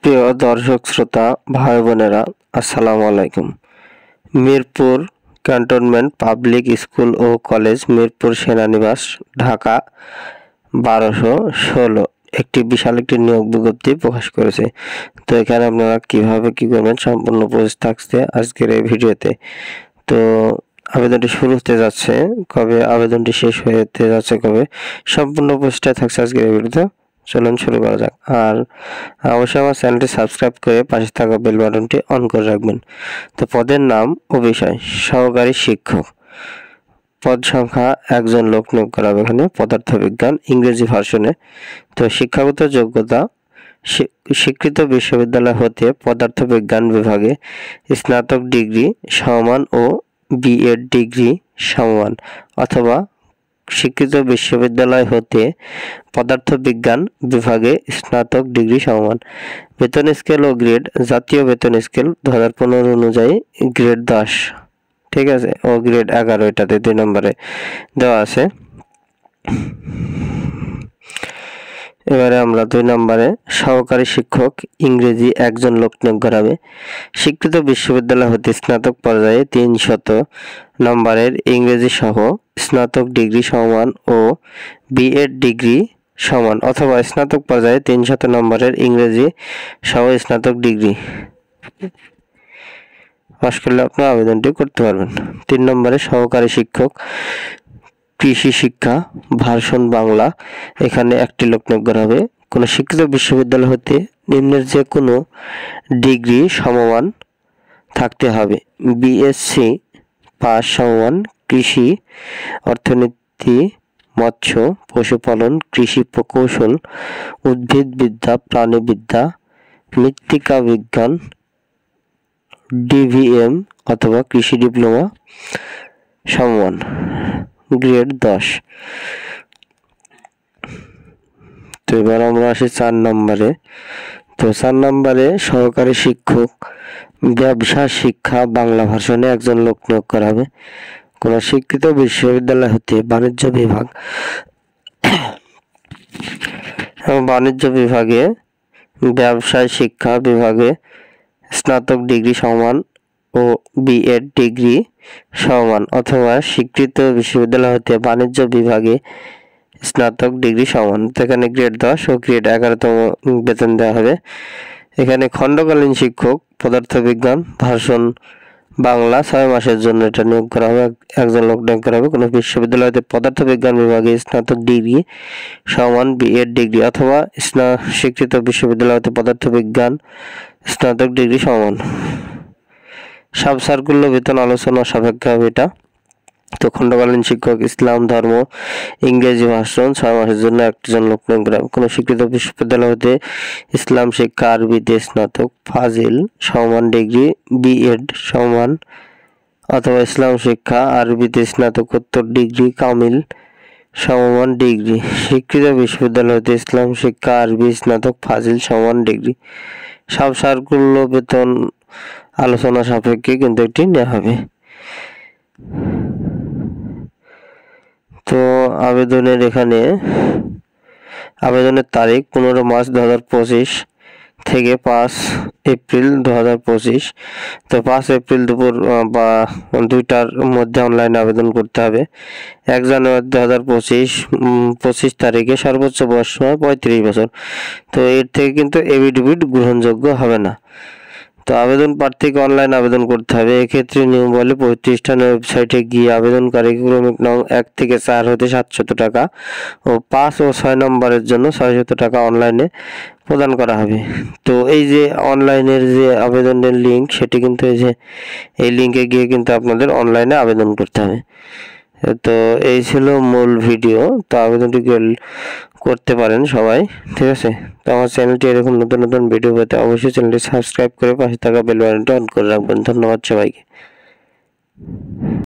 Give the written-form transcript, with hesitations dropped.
প্রিয় দর্শক শ্রোতা ভাই বোনেরা, আসসালামু আলাইকুম। মিরপুর ক্যান্টনমেন্ট পাবলিক স্কুল ও কলেজ, মিরপুর সেনানিবাস, ঢাকা 1216 একটি বিশাল একটি নিয়োগ বিজ্ঞপ্তি প্রকাশ করেছে। তো এখানে আপনারা কিভাবে কি করবেন সম্পূর্ণ প্রসেস থাকছে আজকের এই ভিডিওতে। তো আবেদনটি শুরু হতে যাচ্ছে কবে, আবেদনটি শেষ হতে যাচ্ছে কবে, সম্পূর্ণ প্রসেসটা থাকছে আজকের এই ভিডিওতে। চলুন শুরু করা যাক। আর অবশ্যই আমার চ্যানেলটি সাবস্ক্রাইব করে পাশে থাকা বেল বাটনটি অন করে রাখবেন। তো পদের নাম ও বিষয়: সহকারী শিক্ষক। পদ সংখ্যা 1 লোক নিয়োগ করা হবে এখানে, পদার্থবিজ্ঞান, ইংরেজি ভার্সনে। তো শিক্ষাগত যোগ্যতা: স্বীকৃত বিশ্ববিদ্যালয় হতে পদার্থবিজ্ঞান বিভাগে স্নাতক ডিগ্রি সমমান ও বিএড ডিগ্রি সমমান, অথবা স্বীকৃত বিশ্ববিদ্যালয় হতে পদার্থবিজ্ঞান বিভাগে স্নাতক ডিগ্রি সমমান। বেতন স্কেল ও গ্রেড: জাতীয় বেতন স্কেল 2015 অনুযায়ী গ্রেড 10, ঠিক আছে, ও গ্রেড 11 এটাতে 2 নম্বরে দেওয়া আছে। এবারে আমরা 2 নম্বরে সহকারী শিক্ষক ইংরেজি 1 লোক নিয়োগ করা হবে। স্বীকৃত বিশ্ববিদ্যালয় হতে স্নাতক পর্যায়ে 300 নম্বরের ইংরেজি সহ স্নাতক ডিগ্রি সমান ও বিএড ডিগ্রি সমান, অথবা স্নাতক পর্যায়ে 300 নম্বরের ইংরেজি সহ স্নাতক ডিগ্রি পাশ করলে আপনি আবেদনটি করতে পারবেন। 3 নম্বরে সহকারী শিক্ষক কৃষি শিক্ষা ভার্সন বাংলা, এখানে 1 লোক নিয়োগ করা হবে। কোনো স্বীকৃত বিশ্ববিদ্যালয় হতে নিম্নের যে কোনো ডিগ্রি সমমান থাকতে হবে। বিএসসি পাস সমমান কৃষি, অর্থনীতি, মৎস্য, পশুপালন, কৃষি প্রকৌশল, উদ্ভিদবিদ্যা, প্রাণীবিদ্যা, মৃত্তিকা বিজ্ঞান, ডিভিএম অথবা কৃষি ডিপ্লোমা সমমান, গ্রেড 10। তো এবার আমরা আসি 4 নম্বরে। তো 4 নম্বরে সহকারী শিক্ষক ব্যবসা শিক্ষা বাংলা ভার্সনে 1 লোক নিয়োগ করা হবে। কোন স্বীকৃত বিশ্ববিদ্যালয় হতে বাণিজ্য বিভাগ এবং বাণিজ্য বিভাগে ব্যবসায় শিক্ষা বিভাগে স্নাতক ডিগ্রি সমান ও বিএড ডিগ্রি সমান, অথবা স্বীকৃত বিশ্ববিদ্যালয় হতে বাণিজ্য বিভাগে স্নাতক ডিগ্রি সমান। এখানে গ্রেড 10 ও গ্রেড 11তম বেতন দেওয়া হবে। এখানে খণ্ডকালীন শিক্ষক পদার্থবিজ্ঞান ভার্সন বাংলা 6 মাসের জন্য এটা নিয়োগ করা হবে, 1 লোক নিয়োগ করা হবে। কোনো বিশ্ববিদ্যালয় হতে পদার্থবিজ্ঞান বিভাগে স্নাতক ডিগ্রি সমান বিএড ডিগ্রি, অথবা স্বীকৃত বিশ্ববিদ্যালয় হতে পদার্থবিজ্ঞান স্নাতক ডিগ্রি সমান। সাব সার্কুলার বেতন আলোচনা সাপেক্ষে হবে এটা। তো খণ্ডকালীন শিক্ষক ইসলাম ধর্ম ইংরেজি ভার্সন 6 মাসের জন্য 1 লোক নিয়োগ করা হবে। কোনো স্বীকৃত বিশ্ববিদ্যালয় হতে ইসলাম শিক্ষা আরবিতে স্নাতক ফাজিল সমান ডিগ্রি বিএড সমান, অথবা ইসলাম শিক্ষা আরবিতে স্নাতকোত্তর ডিগ্রি কামিল সমমান ডিগ্রি। স্বীকৃত বিশ্ববিদ্যালয় হতে ইসলাম শিক্ষা আরবি স্নাতক ফাজিল সমান ডিগ্রি। সাব সার্কুলার বেতন আলোচনা সাপেক্ষে কিন্তু এটি নেওয়া হবে। তো আবেদনের এখানে আবেদনের তারিখ 15 মার্চ 2025 থেকে 5 এপ্রিল 2025। তো 5 এপ্রিল দুপুর বা 2টার মধ্যে অনলাইনে আবেদন করতে হবে। 1 জানুয়ারি 2025 তারিখে সর্বোচ্চ বয়স 35 বছর। তো এর থেকে কিন্তু এফিডেভিট গ্রহণযোগ্য হবে না। তো আবেদন প্রার্থীকে অনলাইন আবেদন করতে হবে। এক্ষেত্রে নিয়ম বলে প্রতিষ্ঠানের ওয়েবসাইটে গিয়ে আবেদনকারী ক্রমিক নং 1 থেকে 4 হতে 700 টাকা ও 5 ও 6 নম্বরের জন্য 600 টাকা অনলাইনে প্রদান করা হবে। তো এই যে অনলাইনের যে আবেদনের লিঙ্ক, সেটি কিন্তু এই লিঙ্কে গিয়ে কিন্তু আপনাদের অনলাইনে আবেদন করতে হবে। তো এই ছিল মূল ভিডিও। তো আবেদনটি করতে পারেন সবাই, ঠিক আছে। তো আমার চ্যানেলটি এরকম নতুন নতুন ভিডিও পেতে অবশ্যই চ্যানেলটি সাবস্ক্রাইব করে পাশে থাকা বেল বাটনটি অন করে রাখবেন। ধন্যবাদ সবাইকে।